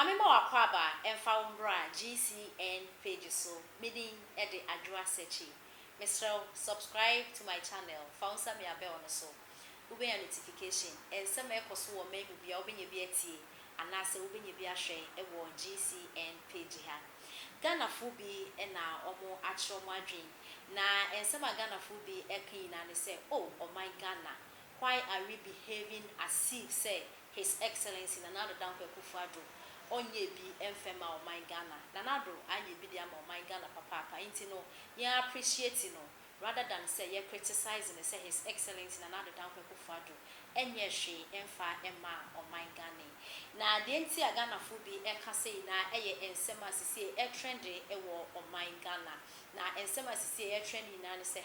Mami ma wakwaba emfa umbra GCN page so meaning ede adwa search. Mr. Subscribe to my channel. Found some ya bell on so. Ube a notification and some echoes wo make be open ye be ati and na se ube ye be a share e wo GCN page ha. Ghana fubi na omo atro madwin na and some Ghana fubi ekin na say oh my Ghana, why are we behaving as if say His Excellency Nana Akoffu Addo onye bi emfema o my Ghana nanado anye bi dia o my Ghana papa inti no ya appreciate no rather than say you criticizing say His Excellency Nana Akoffu Addo enye hwe emfa emma o my Ghana na de nti Ghana fo bi eka say na eye ensema sisi e trend e wo o my Ghana na ensema sisi e trend na say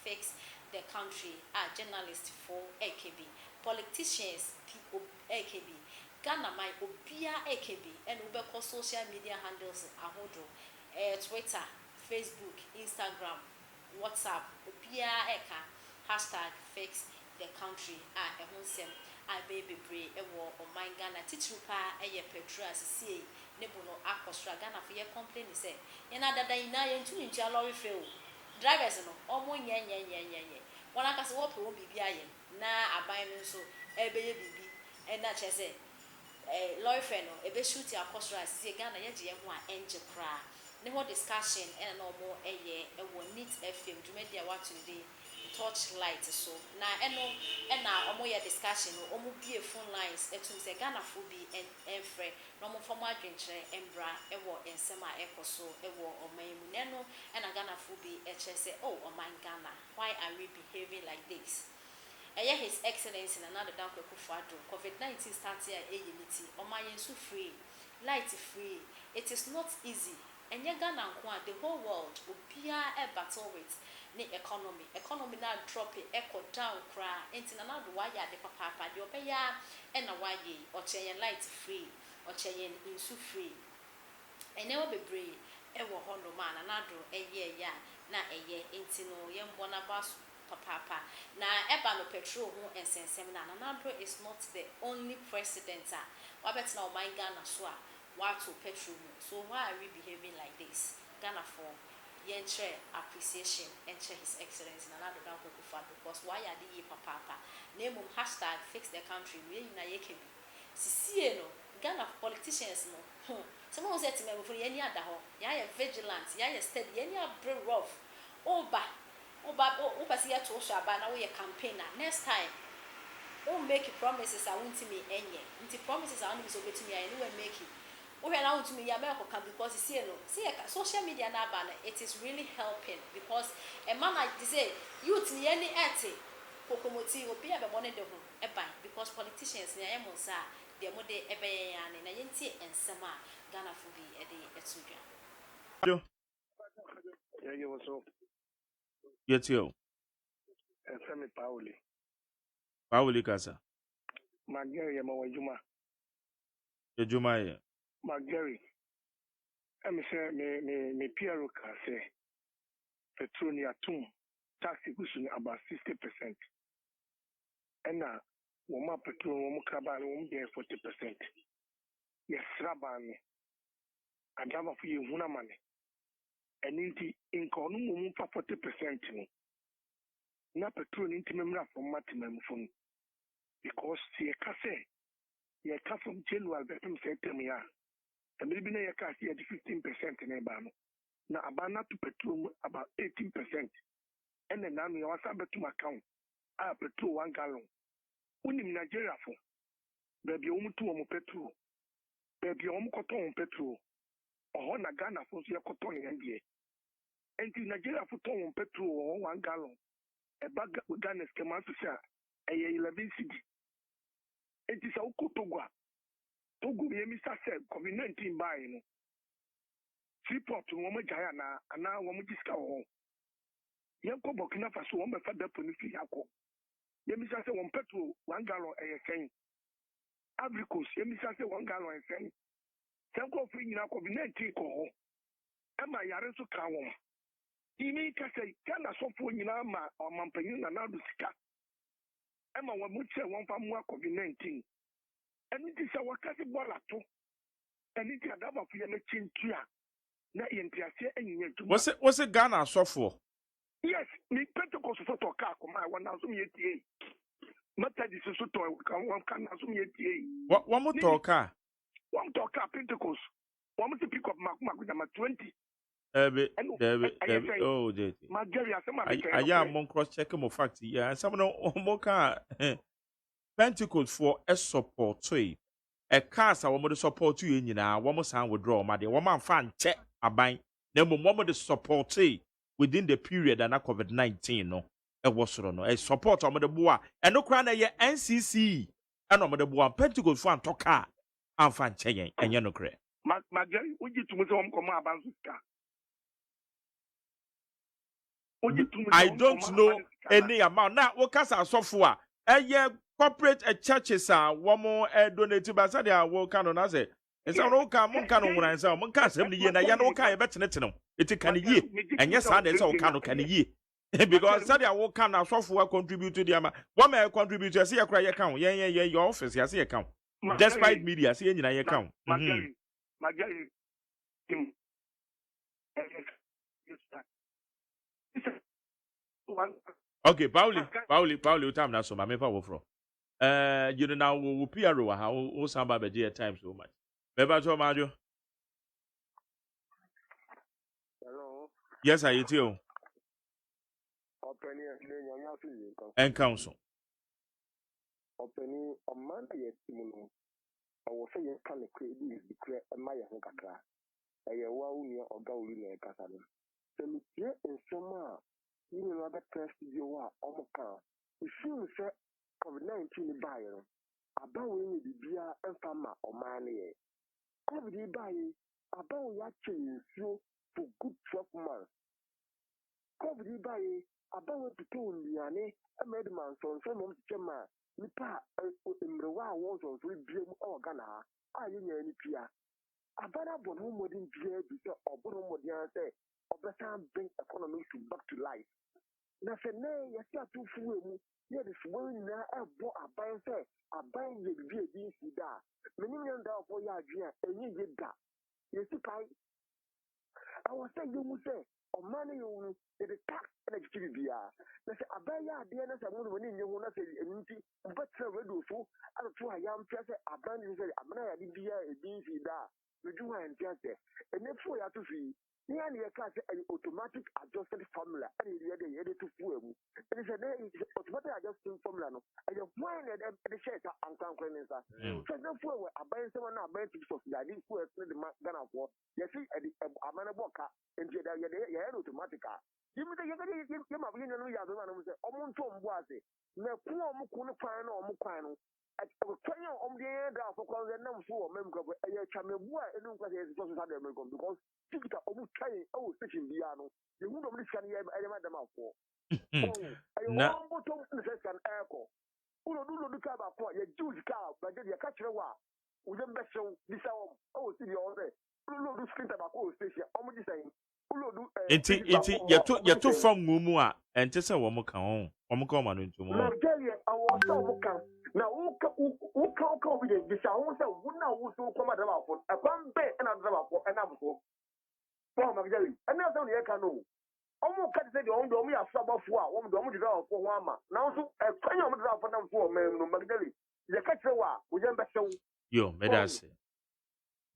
#fix the country journalists for AKB politicians people AKB Ghana my obia AKB and ubeko social media handles ahodo Twitter, Facebook, Instagram, WhatsApp obia eka #fix the country ehonsem baby bre ewo o my Ghana titrupa petrol asisi nebo no akosra Ghana for ye complain say ye na dada ina ye ntuni ntia lorry fail drivers no omo nye wana kase wo pe wo bibia ye na aban no so ebeye bibi na chese lawyer friend no ebe shoot akosra sie Ghana ye je ho a enje kra ne ho discussion na omo eye ewo neat fm dwumadi a watu dey touch light so na na omo ye discussion no omo bie phone lines etum se Ghana fo bi enfre na omo form adwenkyere embra ewo ensema ekoso ewo omanmu ne no na Ghana fo bi eche se oh oman Ghana, why are we behaving like this? His Excellency Nana Akoffu Addo COVID-19 started at unity omayen so free light free. It is not easy and Ghana the whole world obia e battle with the economy na drop it echo down cry enti na do why ya de papa de obeya e na why ye ocheyen light free ocheyen insu free ene wo bebre e wo hono ma na do eye ya na eye enti no ye mbo na basu papa na eba no petrol ho ensensem na Nando is not the only president wabet na my Ghana so a wato petrol mu. So why are we behaving like this? Ghana for yentre appreciation enche His Excellency Nana Akoffu Addo because why are they papa name #fix the country we na yekebi sisie no Ghana politicians no some who say to me before any other ho ya vigilant ya steady any abre rough Oba see to shaba na we campaigner next time make promises I want me enye nti promises I want me so betimi I no make it we na want me ya make can because see no see social media na ba it is really helping because a man like say youth ni any ete kokomoti obi e be money de ho e ban because politicians ni ayemo sa de mo de ebe ya na yenti ensema Ghana fo bi e de etudwa Yo. Yeah, what's up? Yes, yo. Femi Pauli. Pauli Kasa. Magari ya mawajuma. Juma. Magari. Me say me Pierre Kase. Petroni atum. Taxi kushuni about 60%. Ena woma petrol womu krabani womu de 40%. Yes, rabani. Adama fu ye huna mane. Eninti inkonu womu fa 40% ni. Na petrol ninti memra from mati memfunu. Because ye kase ye ka from January betum setem ya and maybe na ye ka see 15% na ba no na abana to petrol about 18% and then now you wasa betum account petrol 1 gallon unim Nigeria for baby o mutu o petrol baby o mkoton petrol o na Ghana for so ye koton ye ndie enti Nigeria for ton petrol 1 gallon e bag Ghana skema so say 11 cedi enti sa ukotogwa Togo ye Mr. said COVID-19 by no. Freeport woman jaya na ana woman diska ho. Yanko Burkina Faso woman fa depo ni fi yako. Ye Mr. say 1 petrol 1 gallon e sen. Abricos ye Mr. say 1 gallon e sen. Yanko fi nyina COVID-19 ko ho. Ema yare so ka wo. Ini ka say kana so fo nyina ma omampanyin na na do sika. Ema wo mu che won fa mu COVID-19. Eni ti say wakati bola to. And it's a double for your chin tia. Na yentiase enye tuma. Was it Ghana suffer? Yes, me Pentecost for to car come I want asum yeti. Mata di so to kan asum yeti. What one more talk car? One talk car Pentecost. One to pick up my 20. David. Oh, JT. My Jerry I am on cross check more fact. Yeah, and some no more car Pentecost for a support to a cast. I want to support you in now. One more sound withdraw, my dear. One man fan check a bind. Then one more the support within the period and COVID-19. No, it was no a support on the boa and no crown a NCC and on the boa Pentecost fan talk car. I'm fan checking and you're no credit. My Jerry, would you to me home come about I don't know any amount. Now, what can I software? Corporate churches are one more donated by Sadia. Walk on as it. And so, no, come on, when I say, Monka, 70 years, I know kind of better than it. It's can ye, and yes, I there's all kind of can ye. Because Sadia walk on our software contribute to the amount. One may contribute to see a cry account. Yeah, your office, I see account. Despite media, see any account. My Jerry. Okay, Pauli, time now, so my member from. You know now we PRO how samba be time so much. Beba to Mario. Hello. Yes, I too. And council. Opening on Monday, Timono. I will say you can create this and my kakra. I will near or go in a castle. So, in summer. You know that press you are on the car. If you say COVID-19 buyer, about when you be a farmer or money. COVID buy about watching you for good 12 months. COVID buy about the tone, Yanni, a madman, so some of the Gemma, Nipa, in the wild waters will be all Ghana. Are you near any Pia? About a bonhom wouldn't be or bonhom would say, or better bring economy back to life. Na se na ya si atufu emu ye de so na ebo aban se aban ye bi e si da meni mi nda ofo ya adwe a enyi ye da ye si kai awo se ye mu se o mane ye wu e de tax na jiki bia na se aban ya ade na se mu no ni nye hu na se enti mbetre redo so atoto ayam pia se aban ni se amana ya de bia e bi si da meju ha entia se enefo ya to fi here you can say an automatic adjusted formula, and you're ready to fool. And it's an automatic adjusting formula. And you're flying at the shelter and conquering. So, therefore, I buy someone now, buy to I didn't put the gun of war. You see, a man of walker, and you're automatic. You mean you're going to give him a million and say, Omon Tom was it. No, poor Mukuna or Mukano. At a prayer on the end of a number for a member of a Chamber, and look at his American because Tika almost trying, sitting piano. You wouldn't listen here, I am at the mouth for. I want to an airport. Who do look at for your Jewish car, but then you catch your wa. We don't bet so this hour. Oh, see the other. Who do skin tobacco station? Almost saying. You took from Mumua and just a woman come on into more. I was so now, who can't come with it? This I also would not also come at the mouth for a bum bed and another for another for. From Magdalene, and that's only I can know. Almost cut the own domi a sub of one domi draw for one man. Now, so a kind of draw for them for Magdalene. The catcher we don't bet so. Yo, Medase.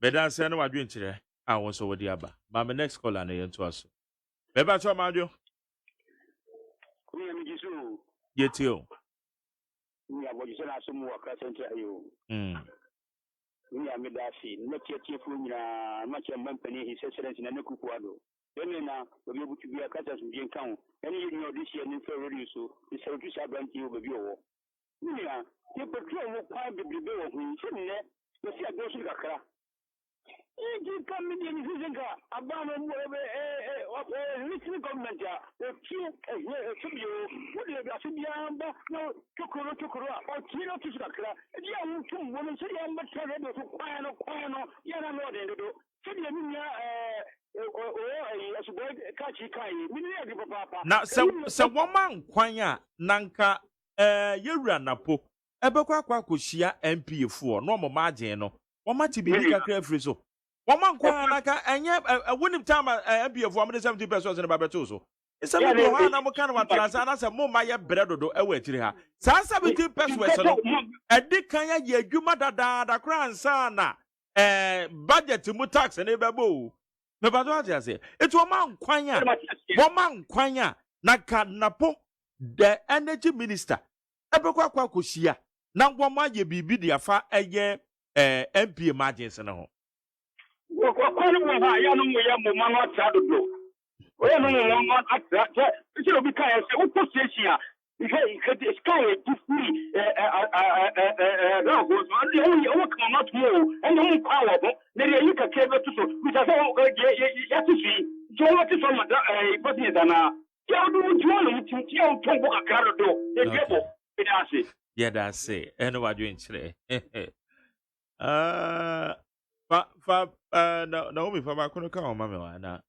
Medase, I know what doing today. I was over the Abba. My next call and into us. Beba to Mario. Yet you. Yeah, what you said, I some work. I sent you. We are Medasi, not yet much a company, his excellence in Akoffu Addo. Then now, we'll be able to be a cutters in Jane Town. And you know this year in February, so the service are granting over your. Yeah, you patrol will quite be below when you shouldn't let the sea go to the car. You come in the Zinga, a ban on listening government, the few, what do you have to be no, Tokoro, or Tino to the car. Yeah, women say, I'm not sure to Quano, Yana Lord, now, some woman, Quanya, Nanka, Yuranapo, Ebekwa Kushia MP4, normal margin, or Mati be a crave result. Woman Kwanaka, and yet, I wouldn't tell my be of 170% in about so. It's a little one, I'm kind of a transan as a more my bread or away to her. San 70%. A dick can ye, you mother da crown sana. Budget to move tax and a babu. No, but what I say, it's woman Kwanya, Naka Napo, the energy minister. Ebekwa kwa kushia. Na woman ye bibi dia fa eye MP emergency na ho. Kwani mwa ya no mo ya mo ma no atra do. Oya no mo ma atra. Ti obi kan e se wo ko station. Ihe sky e free no go so and you come out more and you kwa wo na you ka kebe to so. We say ya to see. Jo what is from but ni dana. Ya do jo no tinti o tongo kakra do. E gebo. Yeah, that's it. And what you today? Naomi, for my couldn't come, Mamma.